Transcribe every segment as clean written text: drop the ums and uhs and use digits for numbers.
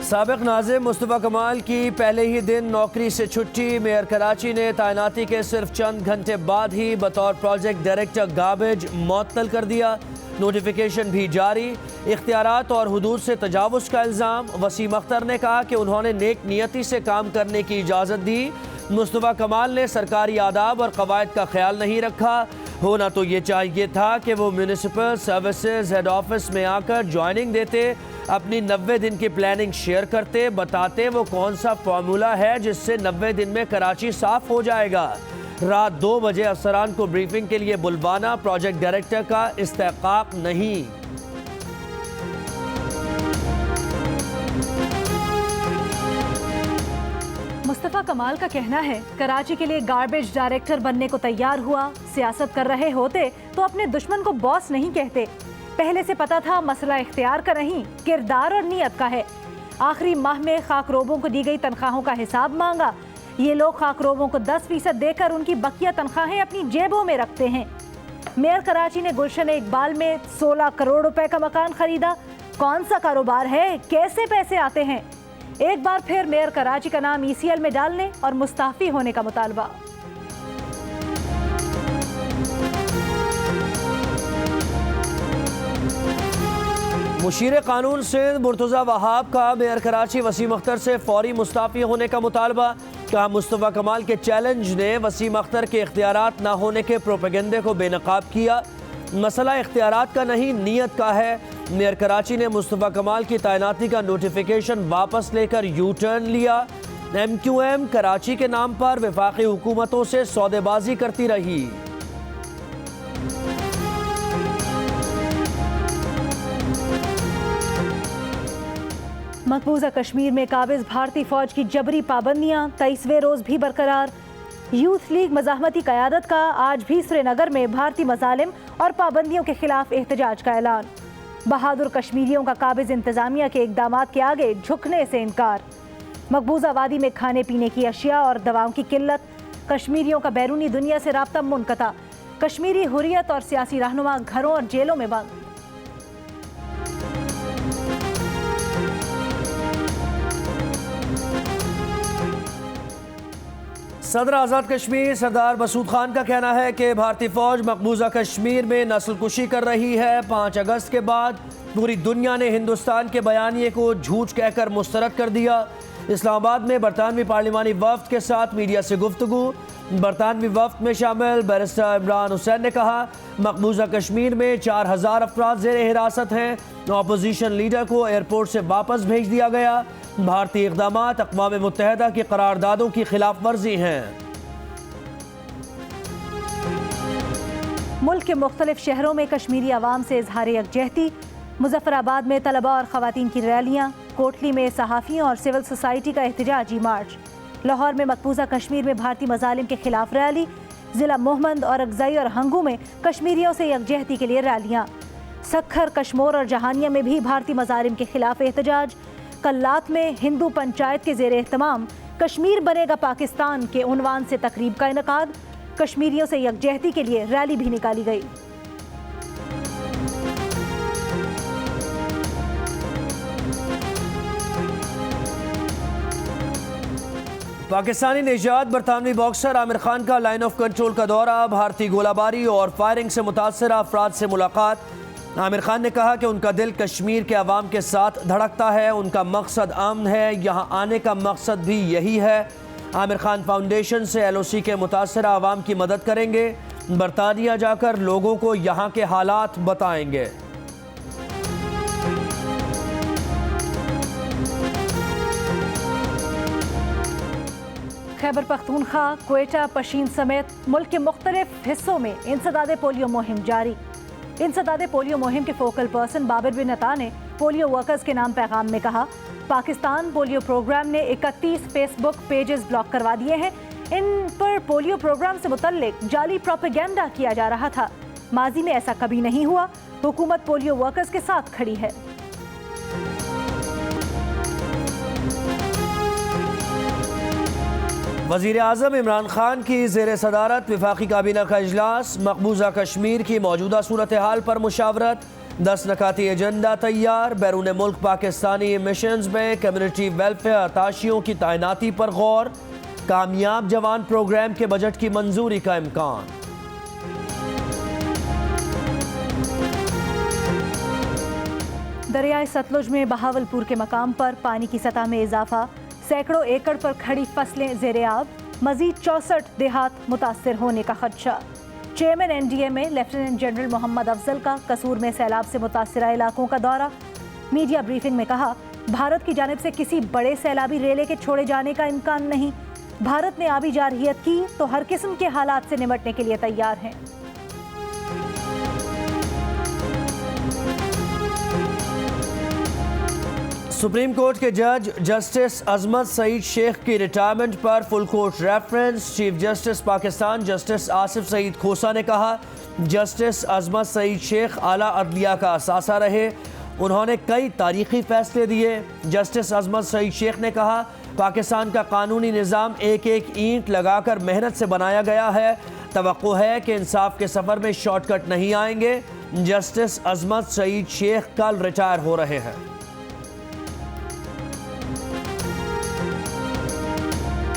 سابق ناظم مصطفیٰ کمال کی پہلے ہی دن نوکری سے چھٹی۔ میئر کراچی نے تعیناتی کے صرف چند گھنٹے بعد ہی بطور پروجیکٹ ڈائریکٹر گاربیج معطل کر دیا۔ نوٹیفیکیشن بھی جاری۔ اختیارات اور حدود سے تجاوز کا الزام۔ وسیم اختر نے کہا کہ انہوں نے نیک نیتی سے کام کرنے کی اجازت دی۔ مصطفیٰ کمال نے سرکاری آداب اور قواعد کا خیال نہیں رکھا۔ ہونا تو یہ چاہیے تھا کہ وہ میونسپل سروسز ہیڈ آفس میں آ کر جوائننگ دیتے، اپنی 90 دن کی پلاننگ شیئر کرتے، بتاتے وہ کون سا فارمولا ہے جس سے 90 دن میں کراچی صاف ہو جائے گا۔ رات 2 بجے افسران کو بریفنگ کے لیے بلوانا پروجیکٹ ڈائریکٹر کا استحقاق نہیں۔ مصطفیٰ کمال کا کہنا ہے کراچی کے لیے گاربیج ڈائریکٹر بننے کو تیار ہوا۔ سیاست کر رہے ہوتے تو اپنے دشمن کو باس نہیں کہتے۔ پہلے سے پتا تھا مسئلہ اختیار کا نہیں، کردار اور نیت کا ہے۔ آخری ماہ میں خاک روبوں کو دی گئی تنخواہوں کا حساب مانگا۔ یہ لوگ خاک روبوں کو 10% دے کر ان کی بقیہ تنخواہیں اپنی جیبوں میں رکھتے ہیں۔ میئر کراچی نے گلشن اقبال میں 16 کروڑ روپے کا مکان خریدا۔ کون سا کاروبار ہے؟ کیسے پیسے آتے ہیں؟ ایک بار پھر میئر کراچی کا نام ECL میں ڈالنے اور مستعفی ہونے کا مطالبہ۔ مشیر قانون سندھ مرتضی وہاب کا میئر کراچی وسیم اختر سے فوری مستعفی ہونے کا مطالبہ۔ کہا مصطفیٰ کمال کے چیلنج نے وسیم اختر کے اختیارات نہ ہونے کے پروپیگنڈے کو بے نقاب کیا۔ مسئلہ اختیارات کا نہیں، نیت کا ہے۔ میئر کراچی نے مصطفیٰ کمال کی تعیناتی کا نوٹیفیکیشن واپس لے کر یو ٹرن لیا۔ MQM کراچی کے نام پر وفاقی حکومتوں سے سودے بازی کرتی رہی۔ مقبوضہ کشمیر میں قابض بھارتی فوج کی جبری پابندیاں 23ویں روز بھی برقرار۔ یوتھ لیگ مزاحمتی قیادت کا آج بھی سری نگر میں بھارتی مظالم اور پابندیوں کے خلاف احتجاج کا اعلان۔ بہادر کشمیریوں کا قابض انتظامیہ کے اقدامات کے آگے جھکنے سے انکار۔ مقبوضہ وادی میں کھانے پینے کی اشیاء اور دواؤں کی قلت۔ کشمیریوں کا بیرونی دنیا سے رابطہ منقطع۔ کشمیری حریت اور سیاسی رہنما گھروں اور جیلوں میں بند۔ صدر آزاد کشمیر سردار مسعود خان کا کہنا ہے کہ بھارتی فوج مقبوضہ کشمیر میں نسل کشی کر رہی ہے۔ 5 اگست کے بعد پوری دنیا نے ہندوستان کے بیانیے کو جھوٹ کہہ کر مسترد کر دیا۔ اسلام آباد میں برطانوی پارلیمانی وفد کے ساتھ میڈیا سے گفتگو۔ برطانوی وفد میں شامل بیرسٹر عمران حسین نے کہا مقبوضہ کشمیر میں 4000 افراد زیر حراست ہیں۔ اپوزیشن لیڈر کو ایئرپورٹ سے واپس بھیج دیا گیا۔ بھارتی اقدامات اقوام متحدہ کی قراردادوں کی خلاف ورزی ہیں۔ ملک کے مختلف شہروں میں کشمیری عوام سے اظہار یکجہتی۔ مظفر آباد میں طلباء اور خواتین کی ریلیاں۔ کوٹلی میں صحافیوں اور سول سوسائٹی کا احتجاجی مارچ۔ لاہور میں مقبوضہ کشمیر میں بھارتی مظالم کے خلاف ریلی۔ ضلع محمد اور اکزئی اور ہنگو میں کشمیریوں سے یکجہتی کے لیے ریلیاں۔ سکھر، کشمور اور جہانیہ میں بھی بھارتی مظالم کے خلاف احتجاج۔ کلات میں ہندو پنچایت کے زیر اہتمام کشمیر بنے گا پاکستان کے عنوان سے تقریب کا انعقاد۔ کشمیریوں سے یکجہتی کے لیے ریلی بھی نکالی گئی۔ پاکستانی نژاد برطانوی باکسر عامر خان کا لائن آف کنٹرول کا دورہ۔ بھارتی گولہ باری اور فائرنگ سے متاثرہ افراد سے ملاقات۔ عامر خان نے کہا کہ ان کا دل کشمیر کے عوام کے ساتھ دھڑکتا ہے، ان کا مقصد امن ہے، یہاں آنے کا مقصد بھی یہی ہے۔ عامر خان فاؤنڈیشن سے LOC کے متاثرہ عوام کی مدد کریں گے۔ برطانیہ جا کر لوگوں کو یہاں کے حالات بتائیں گے۔ خیبر پختونخوا، کوئٹہ، پشین سمیت ملک کے مختلف حصوں میں انسداد پولیو مہم جاری۔ انسداد پولیو مہم کے فوکل پرسن بابر بن عطا نے پولیو ورکرز کے نام پیغام میں کہا پاکستان پولیو پروگرام نے 31 فیس بک پیجز بلاک کروا دیے ہیں۔ ان پر پولیو پروگرام سے متعلق جعلی پروپیگنڈا کیا جا رہا تھا۔ ماضی میں ایسا کبھی نہیں ہوا۔ حکومت پولیو ورکرز کے ساتھ کھڑی ہے۔ وزیر اعظم عمران خان کی زیر صدارت وفاقی کابینہ کا اجلاس۔ مقبوضہ کشمیر کی موجودہ صورتحال پر مشاورت۔ 10 نکاتی ایجنڈا تیار، بیرون ملک پاکستانی مشنز میں کمیونٹی ویلفیئر اتاشیوں کی تعیناتی پر غور، کامیاب جوان پروگرام کے بجٹ کی منظوری کا امکان۔ دریائے ستلج میں بہاولپور کے مقام پر پانی کی سطح میں اضافہ، سینکڑوں ایکڑ پر کھڑی فصلیں زیر آب، مزید 64 دیہات متاثر ہونے کا خدشہ۔ چیئرمین این ڈی اے میں لیفٹیننٹ جنرل محمد افضل کا قصور میں سیلاب سے متاثرہ علاقوں کا دورہ، میڈیا بریفنگ میں کہا بھارت کی جانب سے کسی بڑے سیلابی ریلے کے چھوڑے جانے کا امکان نہیں، بھارت نے آبی جارحیت کی تو ہر قسم کے حالات سے نمٹنے کے لیے تیار ہیں۔ سپریم کورٹ کے جج جسٹس عظمت سعید شیخ کی ریٹائرمنٹ پر full court reference, chief justice Pakistan justice Asif Saeed Khosa نے کہا جسٹس عظمت سعید شیخ اعلیٰ عدلیہ کا اثاثہ رہے، انہوں نے کئی تاریخی فیصلے دیے۔ جسٹس عظمت سعید شیخ نے کہا پاکستان کا قانونی نظام ایک ایک اینٹ لگا کر محنت سے بنایا گیا ہے، توقع ہے کہ انصاف کے سفر میں شارٹ کٹ نہیں آئیں گے۔ جسٹس عظمت سعید شیخ کل ریٹائر ہو رہے ہیں۔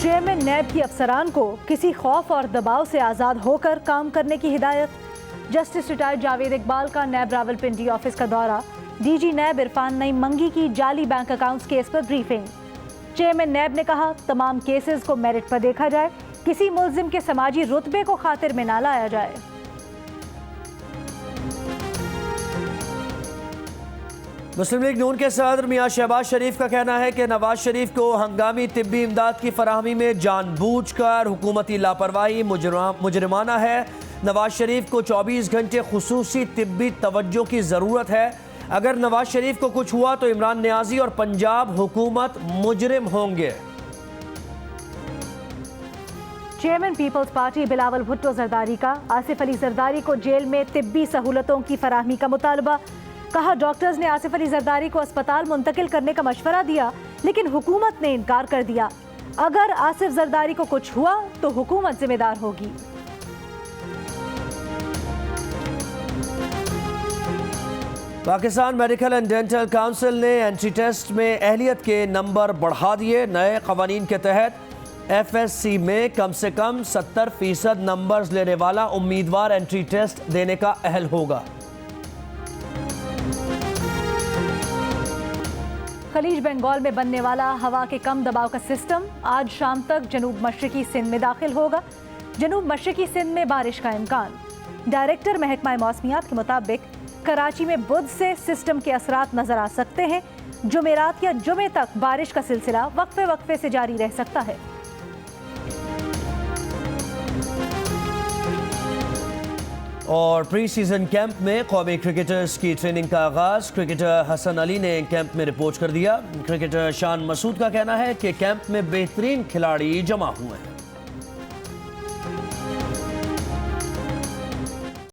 چیئرمین نیب کی افسران کو کسی خوف اور دباؤ سے آزاد ہو کر کام کرنے کی ہدایت۔ جسٹس ریٹائرڈ جاوید اقبال کا نیب راولپنڈی آفس کا دورہ، ڈی جی نیب عرفان نعیم منگی کی جعلی بینک اکاؤنٹس کیس پر بریفنگ۔ چیئرمین نیب نے کہا تمام کیسز کو میرٹ پر دیکھا جائے، کسی ملزم کے سماجی رتبے کو خاطر میں نہ لایا جائے۔ مسلم لیگ نون کے صدر میاں شہباز شریف کا کہنا ہے کہ نواز شریف کو ہنگامی طبی امداد کی فراہمی میں جان بوجھ کر حکومتی لاپرواہی مجرمانہ ہے۔ نواز شریف کو 24 گھنٹے خصوصی طبی توجہ کی ضرورت ہے، اگر نواز شریف کو کچھ ہوا تو عمران نیازی اور پنجاب حکومت مجرم ہوں گے۔ Chairman Peoples Party Bilawal Bhutto Zardari کا آصف علی زرداری کو جیل میں طبی سہولتوں کی فراہمی کا مطالبہ، کہا ڈاکٹرز نے آصف علی زرداری کو اسپتال منتقل کرنے کا مشورہ دیا لیکن حکومت نے انکار کر دیا، اگر آصف زرداری کو کچھ ہوا تو حکومت ذمہ دار ہوگی۔ Pakistan medical and dental council نے انٹری ٹیسٹ میں اہلیت کے نمبر بڑھا دیے، نئے قوانین کے تحت ایف ایس سی میں کم سے کم 70% نمبرز لینے والا امیدوار انٹری ٹیسٹ دینے کا اہل ہوگا۔ خلیج بنگال میں بننے والا ہوا کے کم دباؤ کا سسٹم آج شام تک جنوب مشرقی سندھ میں داخل ہوگا، جنوب مشرقی سندھ میں بارش کا امکان۔ ڈائریکٹر محکمہ موسمیات کے مطابق کراچی میں بدھ سے سسٹم کے اثرات نظر آ سکتے ہیں، جمعرات یا جمعے تک بارش کا سلسلہ وقفے وقفے سے جاری رہ سکتا ہے۔ اور پری سیزن کیمپ میں قومی کرکٹرز کی ٹریننگ کا آغاز، کرکٹر حسن علی نے کیمپ میں رپورٹ کر دیا۔ کرکٹر شان مسعود کا کہنا ہے کہ کیمپ میں بہترین کھلاڑی جمع ہوئے ہیں۔